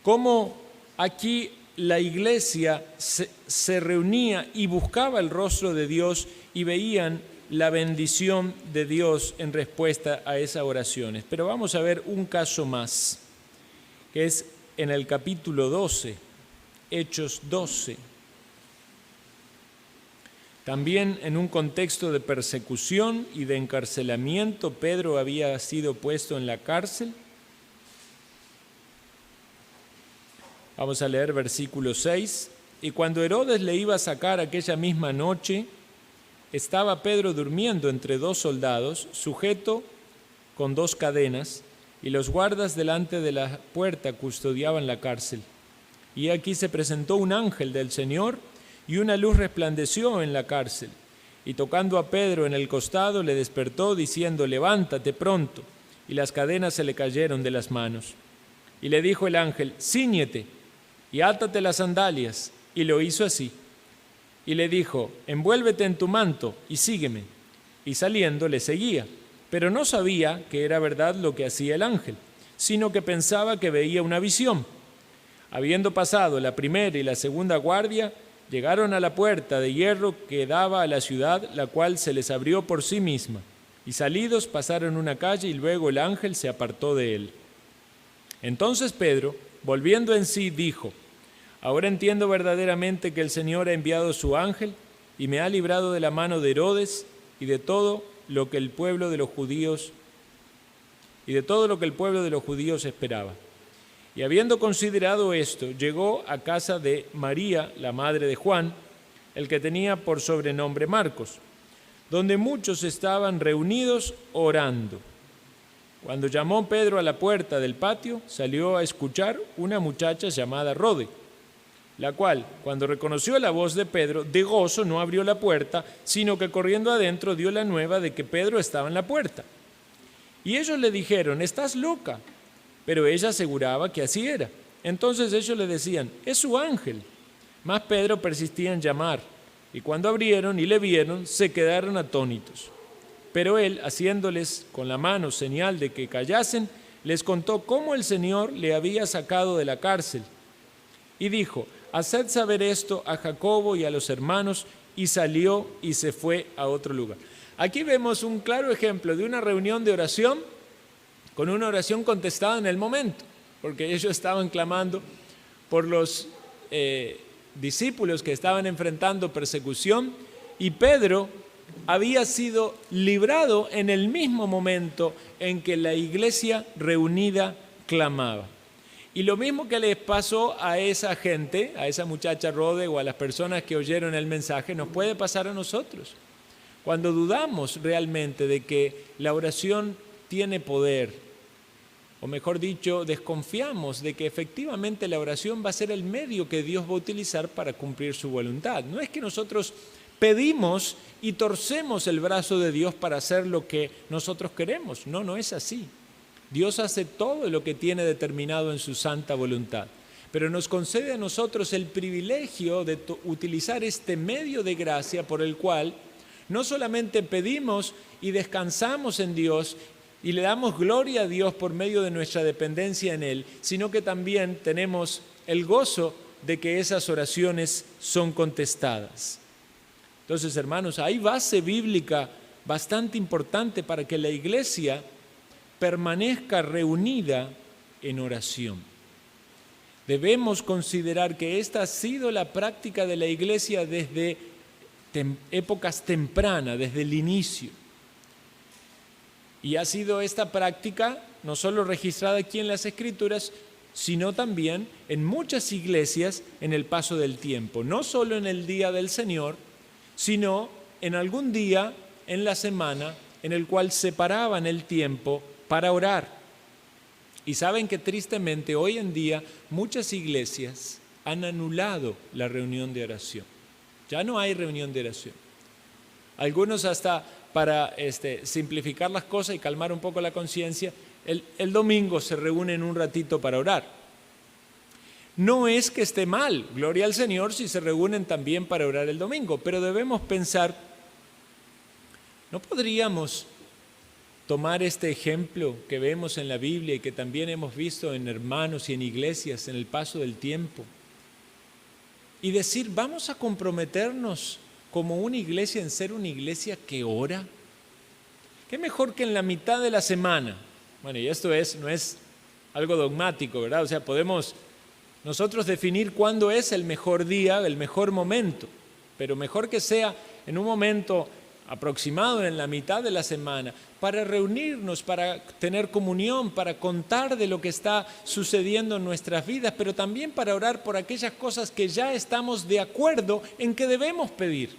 cómo aquí la iglesia se reunía y buscaba el rostro de Dios y veían la bendición de Dios en respuesta a esas oraciones. Pero vamos a ver un caso más, que es en el capítulo 12, Hechos 12. También en un contexto de persecución y de encarcelamiento, Pedro había sido puesto en la cárcel. Vamos a leer versículo 6. Y cuando Herodes le iba a sacar aquella misma noche, estaba Pedro durmiendo entre dos soldados, sujeto con dos cadenas, y los guardas delante de la puerta custodiaban la cárcel. Y aquí se presentó un ángel del Señor, y una luz resplandeció en la cárcel. Y tocando a Pedro en el costado, le despertó, diciendo, levántate pronto. Y las cadenas se le cayeron de las manos. Y le dijo el ángel, cíñete y átate las sandalias. Y lo hizo así. Y le dijo, envuélvete en tu manto y sígueme. Y saliendo le seguía, pero no sabía que era verdad lo que hacía el ángel, sino que pensaba que veía una visión. Habiendo pasado la primera y la segunda guardia, llegaron a la puerta de hierro que daba a la ciudad, la cual se les abrió por sí misma. Y salidos pasaron una calle y luego el ángel se apartó de él. Entonces Pedro, volviendo en sí, dijo, ahora entiendo verdaderamente que el Señor ha enviado su ángel y me ha librado de la mano de Herodes y de todo lo que el pueblo de los judíos esperaba. Y habiendo considerado esto, llegó a casa de María, la madre de Juan, el que tenía por sobrenombre Marcos, donde muchos estaban reunidos orando. Cuando llamó Pedro a la puerta del patio, salió a escuchar una muchacha llamada Rode, la cual, cuando reconoció la voz de Pedro, de gozo no abrió la puerta, sino que corriendo adentro dio la nueva de que Pedro estaba en la puerta. Y ellos le dijeron, estás loca. Pero ella aseguraba que así era. Entonces ellos le decían, es su ángel. Mas Pedro persistía en llamar, y cuando abrieron y le vieron, se quedaron atónitos. Pero él, haciéndoles con la mano señal de que callasen, les contó cómo el Señor le había sacado de la cárcel. Y dijo, haced saber esto a Jacobo y a los hermanos, y salió y se fue a otro lugar. Aquí vemos un claro ejemplo de una reunión de oración, con una oración contestada en el momento, porque ellos estaban clamando por los discípulos que estaban enfrentando persecución, y Pedro había sido librado en el mismo momento en que la iglesia reunida clamaba. Y lo mismo que les pasó a esa gente, a esa muchacha Rode o a las personas que oyeron el mensaje, nos puede pasar a nosotros. Cuando dudamos realmente de que la oración tiene poder, o mejor dicho, desconfiamos de que efectivamente la oración va a ser el medio que Dios va a utilizar para cumplir su voluntad. No es que nosotros pedimos y torcemos el brazo de Dios para hacer lo que nosotros queremos. No, no es así. Dios hace todo lo que tiene determinado en su santa voluntad, pero nos concede a nosotros el privilegio de utilizar este medio de gracia por el cual no solamente pedimos y descansamos en Dios y le damos gloria a Dios por medio de nuestra dependencia en Él, sino que también tenemos el gozo de que esas oraciones son contestadas. Entonces, hermanos, hay base bíblica bastante importante para que la iglesia permanezca reunida en oración. Debemos considerar que esta ha sido la práctica de la iglesia desde épocas tempranas, desde el inicio. Y ha sido esta práctica no solo registrada aquí en las Escrituras, sino también en muchas iglesias en el paso del tiempo. No solo en el día del Señor, sino en algún día en la semana en el cual separaban el tiempo para orar. Y saben que tristemente hoy en día muchas iglesias han anulado la reunión de oración. Ya no hay reunión de oración. Algunos hasta para simplificar las cosas y calmar un poco la conciencia, el domingo se reúnen un ratito para orar. No es que esté mal, gloria al Señor si se reúnen también para orar el domingo, pero debemos pensar, ¿no podríamos tomar este ejemplo que vemos en la Biblia y que también hemos visto en hermanos y en iglesias en el paso del tiempo y decir, vamos a comprometernos como una iglesia en ser una iglesia que ora? ¿Qué mejor que en la mitad de la semana? Bueno, y esto no es algo dogmático, ¿verdad? O sea, podemos nosotros definir cuándo es el mejor día, el mejor momento, pero mejor que sea en un momento aproximado en la mitad de la semana, para reunirnos, para tener comunión, para contar de lo que está sucediendo en nuestras vidas, pero también para orar por aquellas cosas que ya estamos de acuerdo en que debemos pedir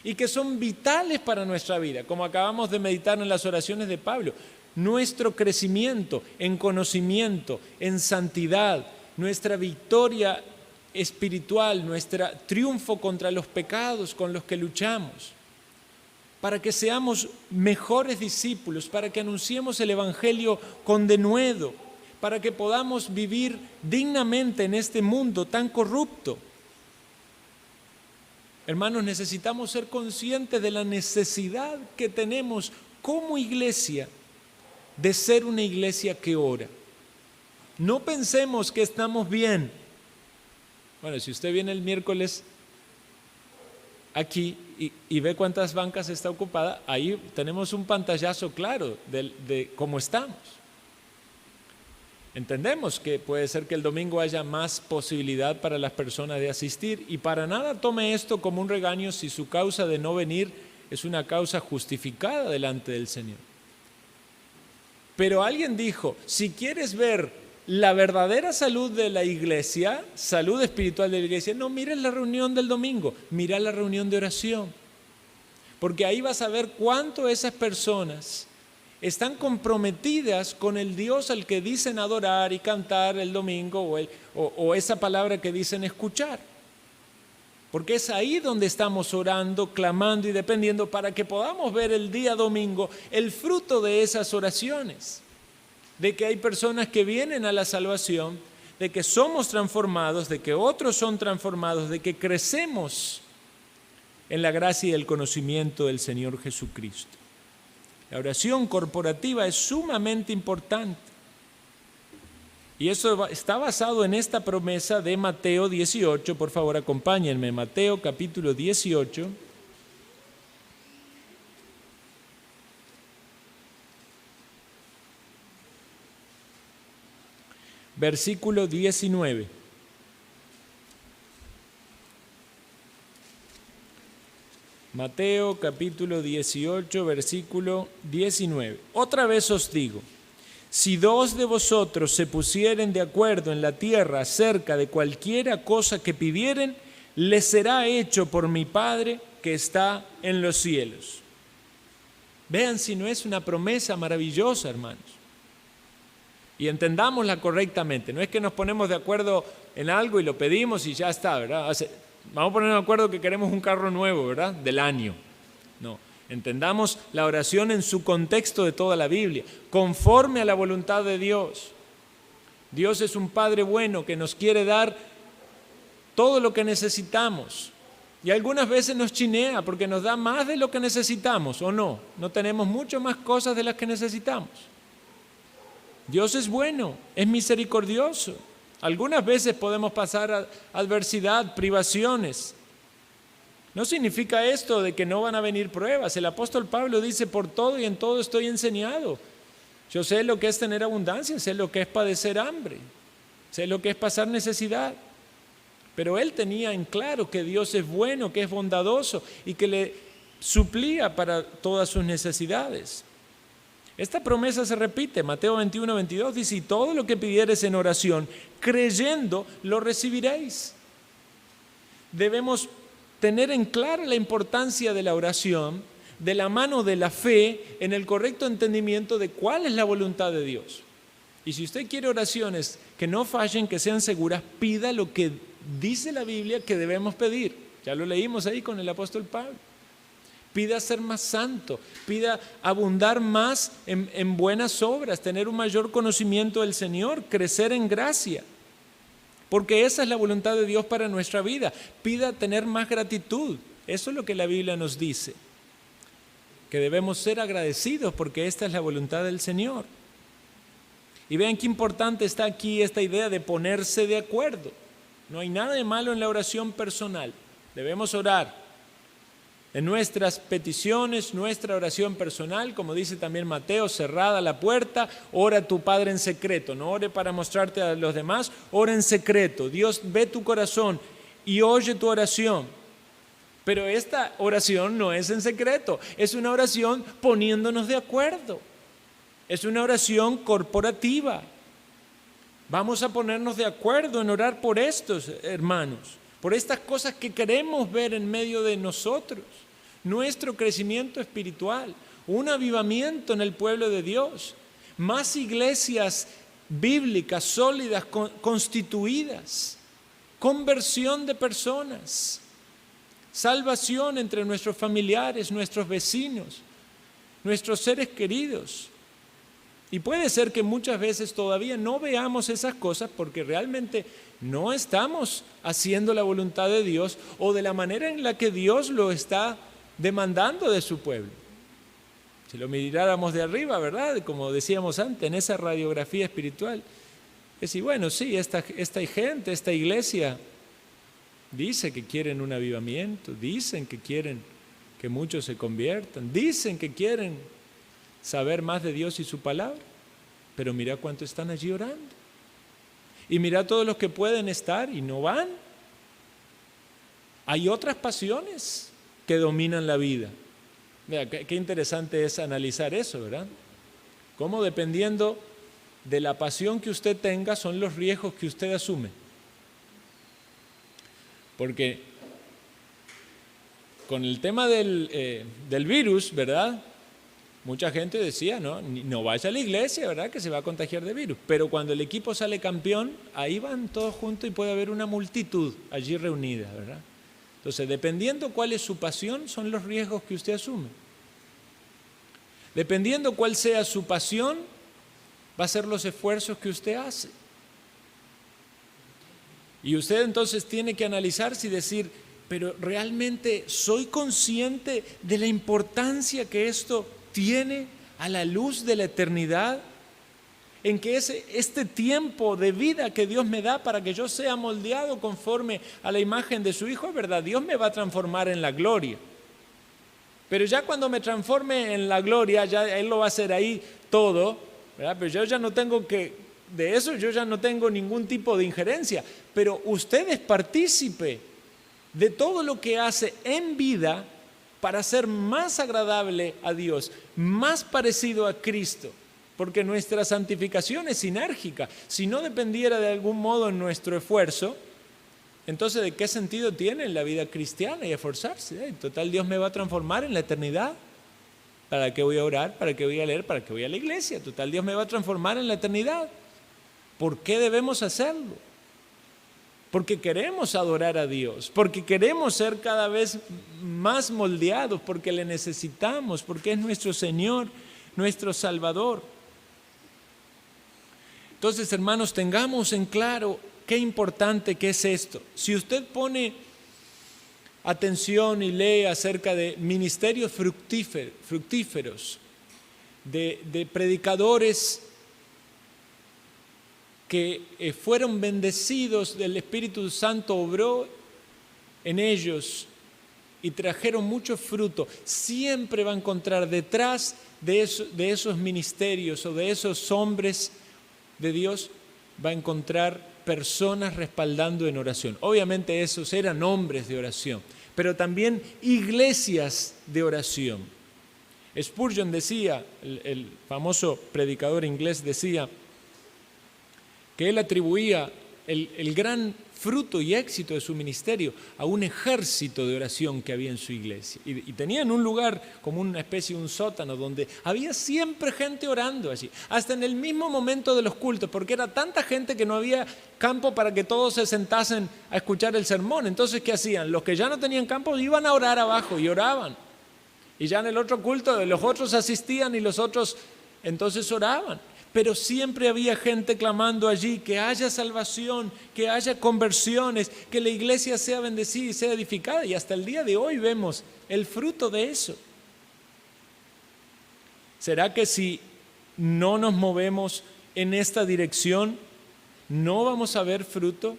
y que son vitales para nuestra vida, como acabamos de meditar en las oraciones de Pablo. Nuestro crecimiento en conocimiento, en santidad, nuestra victoria espiritual, nuestro triunfo contra los pecados con los que luchamos, para que seamos mejores discípulos, para que anunciemos el Evangelio con denuedo, para que podamos vivir dignamente en este mundo tan corrupto. Hermanos, necesitamos ser conscientes de la necesidad que tenemos como iglesia de ser una iglesia que ora. No pensemos que estamos bien. Bueno, si usted viene el miércoles aquí y ve cuántas bancas está ocupada, ahí tenemos un pantallazo claro de cómo estamos. Entendemos que puede ser que el domingo haya más posibilidad para las personas de asistir y para nada tome esto como un regaño si su causa de no venir es una causa justificada delante del Señor. Pero alguien dijo, si quieres ver la verdadera salud de la iglesia, salud espiritual de la iglesia, no mires la reunión del domingo, mira la reunión de oración. Porque ahí vas a ver cuánto esas personas están comprometidas con el Dios al que dicen adorar y cantar el domingo o esa palabra que dicen escuchar. Porque es ahí donde estamos orando, clamando y dependiendo para que podamos ver el día domingo el fruto de esas oraciones. De que hay personas que vienen a la salvación, de que somos transformados, de que otros son transformados, de que crecemos en la gracia y el conocimiento del Señor Jesucristo. La oración corporativa es sumamente importante. Y eso está basado en esta promesa de Mateo 18. Por favor, acompáñenme. Mateo capítulo 18. Versículo 19. Mateo capítulo 18, versículo 19. Otra vez os digo, si dos de vosotros se pusieren de acuerdo en la tierra acerca de cualquiera cosa que pidieren, les será hecho por mi Padre que está en los cielos. Vean si no es una promesa maravillosa, hermanos. y entendámosla correctamente. No es que nos ponemos de acuerdo en algo y lo pedimos y ya está, ¿verdad? Vamos a ponernos de acuerdo que queremos un carro nuevo, ¿verdad? Del año. No, entendamos la oración en su contexto de toda la Biblia, conforme a la voluntad de Dios. Dios es un Padre bueno que nos quiere dar todo lo que necesitamos. Y algunas veces nos chinea porque nos da más de lo que necesitamos, ¿o no? No tenemos mucho más cosas de las que necesitamos. Dios es bueno, es misericordioso. Algunas veces podemos pasar adversidad, privaciones. No significa esto de que no van a venir pruebas. El apóstol Pablo dice, por todo y en todo estoy enseñado. Yo sé lo que es tener abundancia, sé lo que es padecer hambre, sé lo que es pasar necesidad. Pero él tenía en claro que Dios es bueno, que es bondadoso y que le suplía para todas sus necesidades. Esta promesa se repite, Mateo 21, 22 dice, y todo lo que pidieres en oración, creyendo, lo recibiréis. Debemos tener en claro la importancia de la oración, de la mano de la fe, en el correcto entendimiento de cuál es la voluntad de Dios. Y si usted quiere oraciones que no fallen, que sean seguras, pida lo que dice la Biblia que debemos pedir. Ya lo leímos ahí con el apóstol Pablo. Pida ser más santo, pida abundar más en buenas obras, tener un mayor conocimiento del Señor, crecer en gracia. Porque esa es la voluntad de Dios para nuestra vida. Pida tener más gratitud. Eso es lo que la Biblia nos dice. Que debemos ser agradecidos porque esta es la voluntad del Señor. Y vean qué importante está aquí esta idea de ponerse de acuerdo. No hay nada de malo en la oración personal. Debemos orar en nuestras peticiones, nuestra oración personal, como dice también Mateo, cerrada la puerta, ora a tu Padre en secreto. No ore para mostrarte a los demás, ora en secreto. Dios ve tu corazón y oye tu oración. Pero esta oración no es en secreto, es una oración poniéndonos de acuerdo. Es una oración corporativa. Vamos a ponernos de acuerdo en orar por estos hermanos, por estas cosas que queremos ver en medio de nosotros, nuestro crecimiento espiritual, un avivamiento en el pueblo de Dios, más iglesias bíblicas sólidas, constituidas, conversión de personas, salvación entre nuestros familiares, nuestros vecinos, nuestros seres queridos. Y puede ser que muchas veces todavía no veamos esas cosas porque realmente no estamos haciendo la voluntad de Dios o de la manera en la que Dios lo está demandando de su pueblo. Si lo miráramos de arriba, ¿verdad? Como decíamos antes, en esa radiografía espiritual, es decir, bueno, sí, esta gente, esta iglesia dice que quieren un avivamiento, dicen que quieren que muchos se conviertan, dicen que quieren saber más de Dios y su palabra, pero mira cuánto están allí orando. Y mira todos los que pueden estar y no van. Hay otras pasiones que dominan la vida. Mira, qué interesante es analizar eso, ¿verdad? Cómo dependiendo de la pasión que usted tenga son los riesgos que usted asume. Porque con el tema del virus, ¿verdad? Mucha gente decía, no vaya a la iglesia, ¿verdad? Que se va a contagiar de virus. Pero cuando el equipo sale campeón, ahí van todos juntos y puede haber una multitud allí reunida, ¿verdad? Entonces, dependiendo cuál es su pasión, son los riesgos que usted asume. Dependiendo cuál sea su pasión, va a ser los esfuerzos que usted hace. Y usted entonces tiene que analizarse y decir, pero ¿realmente soy consciente de la importancia que esto tiene a la luz de la eternidad? En que este tiempo de vida que Dios me da para que yo sea moldeado conforme a la imagen de su Hijo, es verdad, Dios me va a transformar en la gloria. Pero ya cuando me transforme en la gloria, ya Él lo va a hacer ahí todo, ¿verdad? Pero yo ya no tengo de eso yo ya no tengo ningún tipo de injerencia. Pero usted es partícipe de todo lo que hace en vida para ser más agradable a Dios, más parecido a Cristo, porque nuestra santificación es sinérgica. Si no dependiera de algún modo en nuestro esfuerzo, entonces ¿de qué sentido tiene la vida cristiana y esforzarse? En total, Dios me va a transformar en la eternidad. ¿Para qué voy a orar? ¿Para qué voy a leer? ¿Para qué voy a la iglesia? Total, Dios me va a transformar en la eternidad. ¿Por qué debemos hacerlo? Porque queremos adorar a Dios, porque queremos ser cada vez más moldeados, porque le necesitamos, porque es nuestro Señor, nuestro Salvador. Entonces, hermanos, tengamos en claro qué importante que es esto. Si usted pone atención y lee acerca de ministerios fructíferos, de predicadores que fueron bendecidos, del Espíritu Santo obró en ellos y trajeron mucho fruto, siempre va a encontrar detrás de esos ministerios o de esos hombres de Dios, va a encontrar personas respaldando en oración. Obviamente esos eran hombres de oración, pero también iglesias de oración. Spurgeon decía, el famoso predicador inglés decía, que él atribuía el gran fruto y éxito de su ministerio a un ejército de oración que había en su iglesia. Y tenían un lugar como una especie de un sótano donde había siempre gente orando allí, hasta en el mismo momento de los cultos, porque era tanta gente que no había campo para que todos se sentasen a escuchar el sermón. Entonces, ¿qué hacían? Los que ya no tenían campo iban a orar abajo y oraban. Y ya en el otro culto los otros asistían y los otros entonces oraban. Pero siempre había gente clamando allí que haya salvación, que haya conversiones, que la iglesia sea bendecida y sea edificada. Y hasta el día de hoy vemos el fruto de eso. ¿Será que si no nos movemos en esta dirección, no vamos a ver fruto?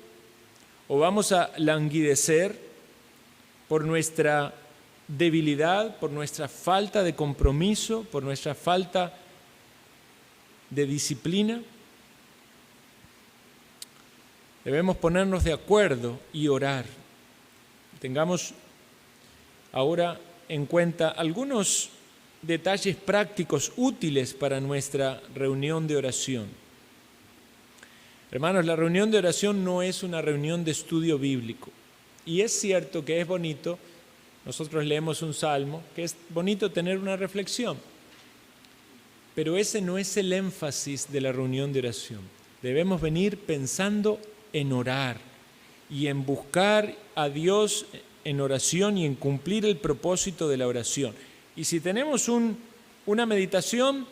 ¿O vamos a languidecer por nuestra debilidad, por nuestra falta de compromiso, por nuestra falta de disciplina? Debemos ponernos de acuerdo y orar. Tengamos ahora en cuenta algunos detalles prácticos útiles para nuestra reunión de oración. Hermanos, la reunión de oración no es una reunión de estudio bíblico. Y es cierto que es bonito, nosotros leemos un salmo, que es bonito tener una reflexión. Pero ese no es el énfasis de la reunión de oración. Debemos venir pensando en orar y en buscar a Dios en oración y en cumplir el propósito de la oración. Y si tenemos una meditación,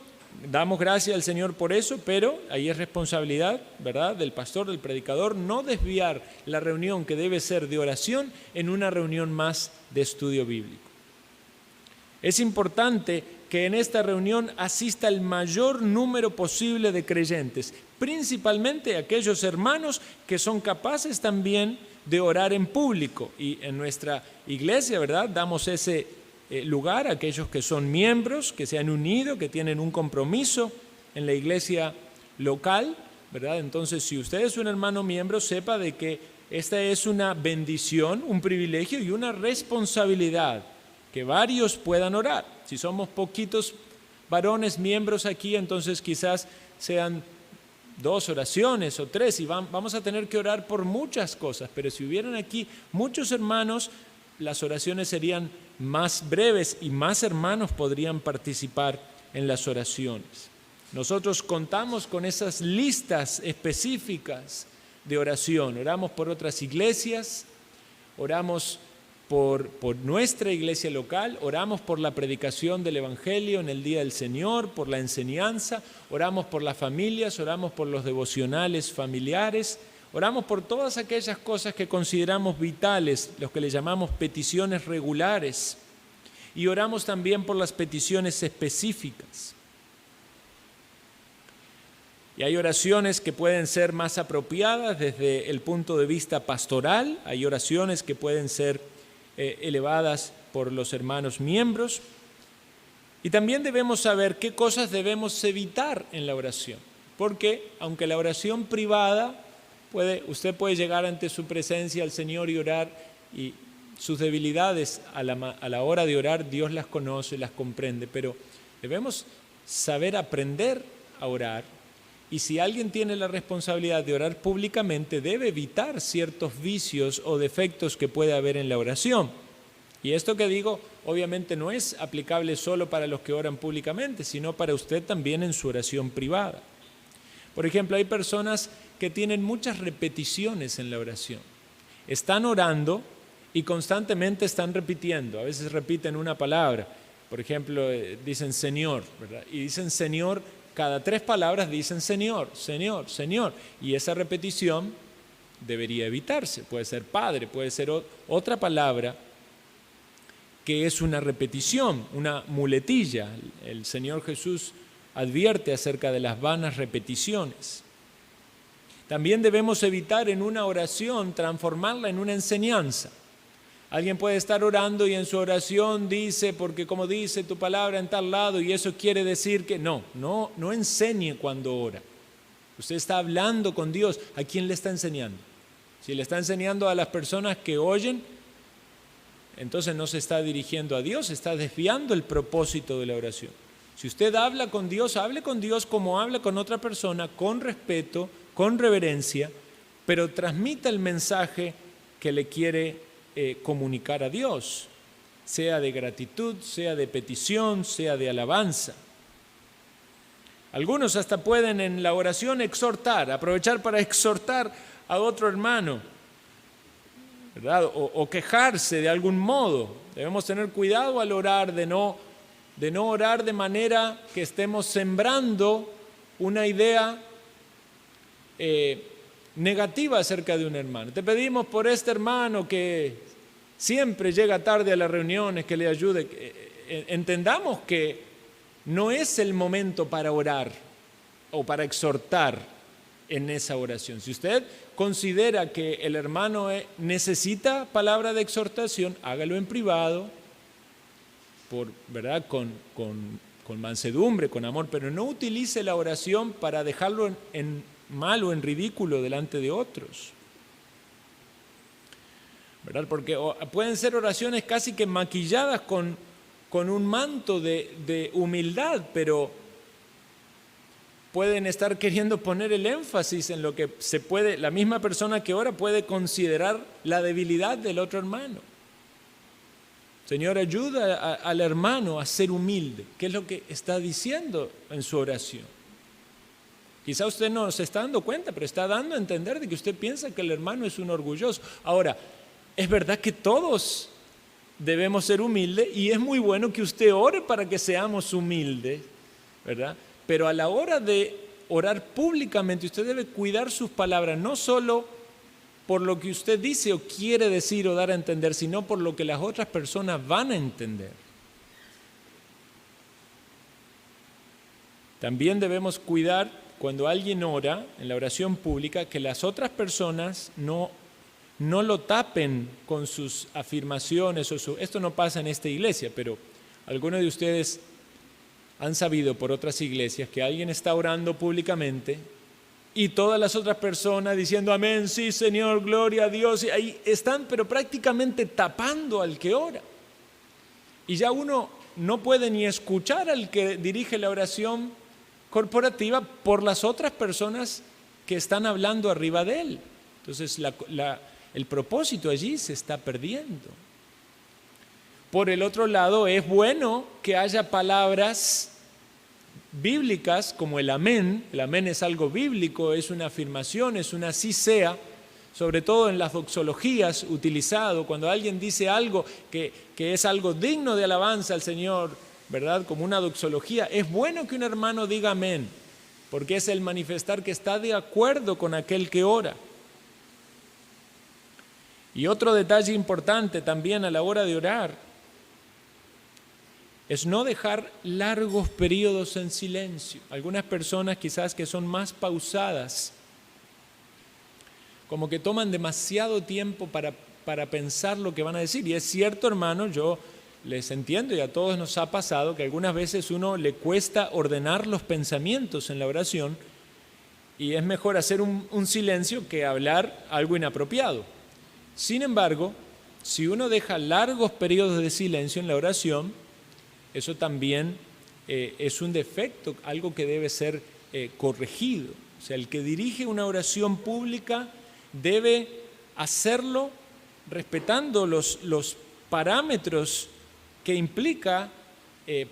damos gracias al Señor por eso, pero ahí es responsabilidad, ¿verdad?, del pastor, del predicador, no desviar la reunión que debe ser de oración en una reunión más de estudio bíblico. Es importante que en esta reunión asista el mayor número posible de creyentes, principalmente aquellos hermanos que son capaces también de orar en público. Y en nuestra iglesia, ¿verdad?, damos ese lugar a aquellos que son miembros, que se han unido, que tienen un compromiso en la iglesia local, ¿verdad? Entonces, si usted es un hermano miembro, sepa de que esta es una bendición, un privilegio y una responsabilidad, que varios puedan orar. Si somos poquitos varones miembros aquí, entonces quizás sean 2 oraciones o 3 y vamos a tener que orar por muchas cosas, pero si hubieran aquí muchos hermanos, las oraciones serían más breves y más hermanos podrían participar en las oraciones. Nosotros contamos con esas listas específicas de oración. Oramos por otras iglesias, oramos por nuestra iglesia local, oramos por la predicación del Evangelio en el Día del Señor, por la enseñanza, oramos por las familias, oramos por los devocionales familiares, oramos por todas aquellas cosas que consideramos vitales, los que le llamamos peticiones regulares, y oramos también por las peticiones específicas. Y hay oraciones que pueden ser más apropiadas desde el punto de vista pastoral, hay oraciones que pueden ser elevadas por los hermanos miembros, y también debemos saber qué cosas debemos evitar en la oración, porque aunque la oración privada, usted puede llegar ante su presencia al Señor y orar, y sus debilidades a la hora de orar Dios las conoce, las comprende, pero debemos saber aprender a orar. Y si alguien tiene la responsabilidad de orar públicamente, debe evitar ciertos vicios o defectos que puede haber en la oración. Y esto que digo, obviamente no es aplicable solo para los que oran públicamente, sino para usted también en su oración privada. Por ejemplo, hay personas que tienen muchas repeticiones en la oración. Están orando y constantemente están repitiendo. A veces repiten una palabra. Por ejemplo, dicen Señor, ¿verdad? Y dicen Señor, cada 3 palabras dicen Señor, Señor, Señor. Y esa repetición debería evitarse. Puede ser Padre, puede ser otra palabra que es una repetición, una muletilla. El Señor Jesús advierte acerca de las vanas repeticiones. También debemos evitar en una oración transformarla en una enseñanza. Alguien puede estar orando y en su oración dice, porque como dice tu palabra en tal lado, y eso quiere decir que no enseñe cuando ora. Usted está hablando con Dios. ¿A quién le está enseñando? Si le está enseñando a las personas que oyen, entonces no se está dirigiendo a Dios, está desviando el propósito de la oración. Si usted habla con Dios, hable con Dios como habla con otra persona, con respeto, con reverencia, pero transmita el mensaje que le quiere comunicar a Dios, sea de gratitud, sea de petición, sea de alabanza. Algunos hasta pueden en la oración exhortar, aprovechar para exhortar a otro hermano, ¿verdad? O quejarse de algún modo. Debemos tener cuidado al orar de no orar de manera que estemos sembrando una idea negativa acerca de un hermano. Te pedimos por este hermano que siempre llega tarde a las reuniones, que le ayude. Entendamos que no es el momento para orar o para exhortar en esa oración. Si usted considera que el hermano necesita palabra de exhortación, hágalo en privado, ¿verdad? Con mansedumbre, con amor, pero no utilice la oración para dejarlo en mal o en ridículo delante de otros, ¿verdad? Porque pueden ser oraciones casi que maquilladas con un manto de humildad, pero pueden estar queriendo poner el énfasis en lo que la misma persona que ora puede considerar la debilidad del otro hermano. Señor, ayuda al hermano a ser humilde. ¿Qué es lo que está diciendo en su oración? Quizá usted no se está dando cuenta, pero está dando a entender de que usted piensa que el hermano es un orgulloso. Ahora, es verdad que todos debemos ser humildes y es muy bueno que usted ore para que seamos humildes, ¿verdad? Pero a la hora de orar públicamente, usted debe cuidar sus palabras, no solo por lo que usted dice o quiere decir o dar a entender, sino por lo que las otras personas van a entender. También debemos cuidar cuando alguien ora en la oración pública que las otras personas no lo tapen con sus afirmaciones. Esto no pasa en esta iglesia, pero algunos de ustedes han sabido por otras iglesias que alguien está orando públicamente y todas las otras personas diciendo amén, sí Señor, gloria a Dios, y ahí están pero prácticamente tapando al que ora. Y ya uno no puede ni escuchar al que dirige la oración corporativa por las otras personas que están hablando arriba de él. Entonces el propósito allí se está perdiendo. Por el otro lado, es bueno que haya palabras bíblicas como el amén. El amén es algo bíblico, es una afirmación, es una sí sea, sobre todo en las doxologías utilizado, cuando alguien dice algo que es algo digno de alabanza al Señor, ¿verdad? Como una doxología, es bueno que un hermano diga amén, porque es el manifestar que está de acuerdo con aquel que ora. Y otro detalle importante también a la hora de orar es no dejar largos periodos en silencio. Algunas personas quizás que son más pausadas, como que toman demasiado tiempo para pensar lo que van a decir. Y es cierto, hermano, yo les entiendo y a todos nos ha pasado que algunas veces uno le cuesta ordenar los pensamientos en la oración y es mejor hacer un silencio que hablar algo inapropiado. Sin embargo, si uno deja largos periodos de silencio en la oración, eso también es un defecto, algo que debe ser corregido. O sea, el que dirige una oración pública debe hacerlo respetando los parámetros que implica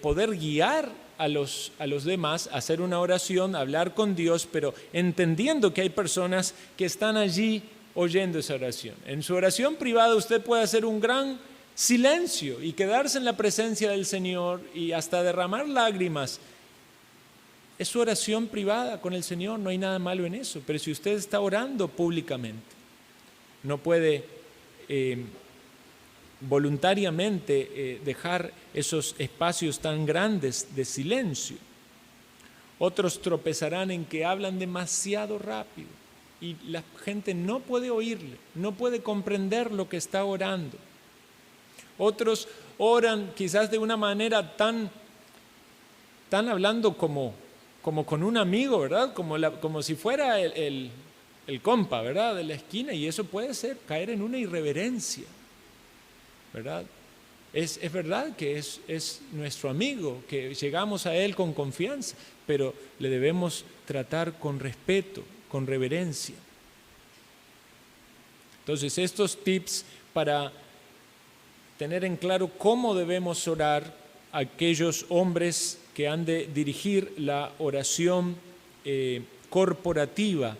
poder guiar a los demás, hacer una oración, hablar con Dios, pero entendiendo que hay personas que están allí oyendo esa oración. En su oración privada usted puede hacer un gran silencio y quedarse en la presencia del Señor y hasta derramar lágrimas. Es su oración privada con el Señor, no hay nada malo en eso, pero si usted está orando públicamente, no puede voluntariamente dejar esos espacios tan grandes de silencio. Otros tropezarán en que hablan demasiado rápido y la gente no puede oírle, no puede comprender lo que está orando. Otros oran quizás de una manera tan hablando como con un amigo, ¿verdad? Como si fuera el compa, ¿verdad? De la esquina, y eso puede caer en una irreverencia, ¿verdad? Es verdad que es nuestro amigo, que llegamos a él con confianza, pero le debemos tratar con respeto, con reverencia. Entonces, estos tips para tener en claro cómo debemos orar a aquellos hombres que han de dirigir la oración corporativa.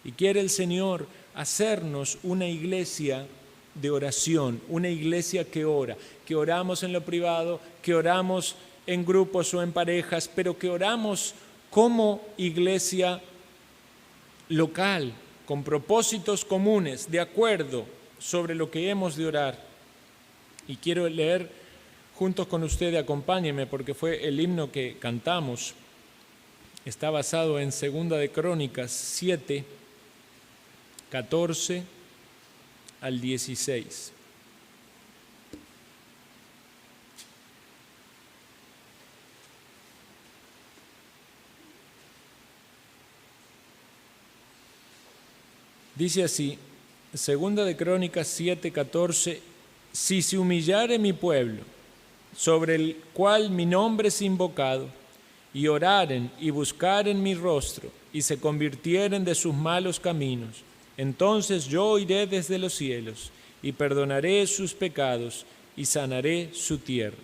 Y quiere el Señor hacernos una iglesia de oración, una iglesia que ora, que oramos en lo privado, que oramos en grupos o en parejas, pero que oramos como iglesia local, con propósitos comunes, de acuerdo sobre lo que hemos de orar. Y quiero leer juntos con usted, acompáñeme, porque fue el himno que cantamos. Está basado en 2 de Crónicas 7, 14 al 16. Dice así, 2 de Crónicas 7, 14: si se humillare mi pueblo, sobre el cual mi nombre es invocado, y oraren y buscaren mi rostro, y se convirtieren de sus malos caminos, entonces yo oiré desde los cielos, y perdonaré sus pecados, y sanaré su tierra.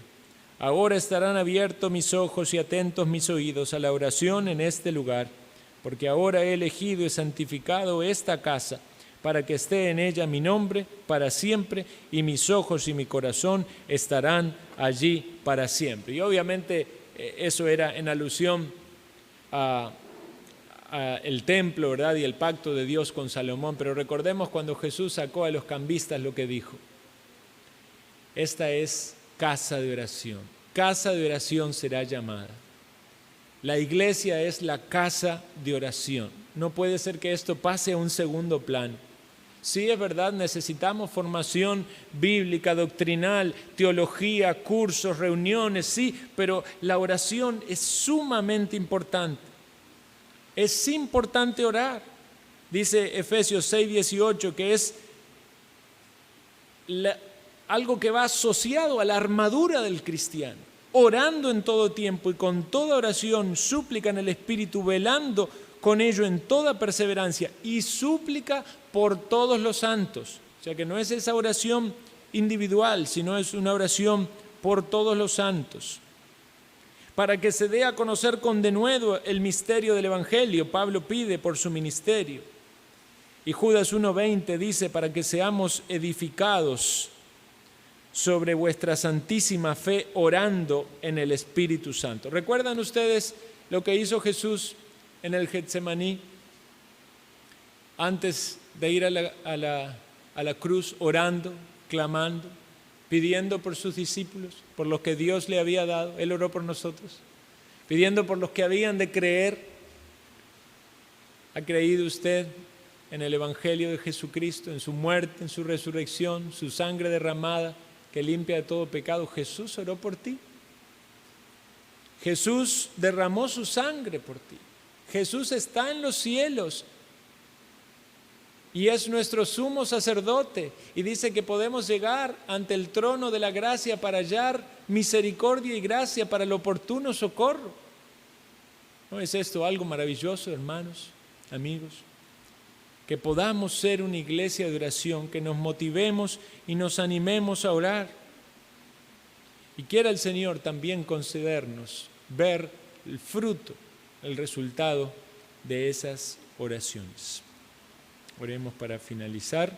Ahora estarán abiertos mis ojos y atentos mis oídos a la oración en este lugar, porque ahora he elegido y santificado esta casa, para que esté en ella mi nombre para siempre, y mis ojos y mi corazón estarán allí para siempre. Y obviamente eso era en alusión a el templo, ¿verdad? Y el pacto de Dios con Salomón. Pero recordemos cuando Jesús sacó a los cambistas lo que dijo: esta es casa de oración será llamada. La iglesia es la casa de oración. No puede ser que esto pase a un segundo plano. Sí, es verdad, necesitamos formación bíblica, doctrinal, teología, cursos, reuniones, sí, pero la oración es sumamente importante. Es importante orar. Dice Efesios 6, 18, que es algo que va asociado a la armadura del cristiano. Orando en todo tiempo y con toda oración, súplica en el Espíritu, velando con ello en toda perseverancia y súplica por todos los santos. O sea que no es esa oración individual, sino es una oración por todos los santos. Para que se dé a conocer con denuedo el misterio del Evangelio, Pablo pide por su ministerio. Y Judas 1:20 dice: para que seamos edificados sobre vuestra santísima fe, orando en el Espíritu Santo. ¿Recuerdan ustedes lo que hizo Jesús en el Getsemaní antes de ir a la cruz, orando, clamando, pidiendo por sus discípulos, por los que Dios le había dado? Él oró por nosotros, pidiendo por los que habían de creer. ¿Ha creído usted en el Evangelio de Jesucristo, en su muerte, en su resurrección, su sangre derramada que limpia de todo pecado? Jesús oró por ti. Jesús derramó su sangre por ti. Jesús está en los cielos y es nuestro sumo sacerdote, y dice que podemos llegar ante el trono de la gracia para hallar misericordia y gracia para el oportuno socorro. ¿No es esto algo maravilloso, hermanos, amigos? Que podamos ser una iglesia de oración, que nos motivemos y nos animemos a orar. Y quiera el Señor también concedernos ver el fruto, el resultado de esas oraciones. Oremos para finalizar.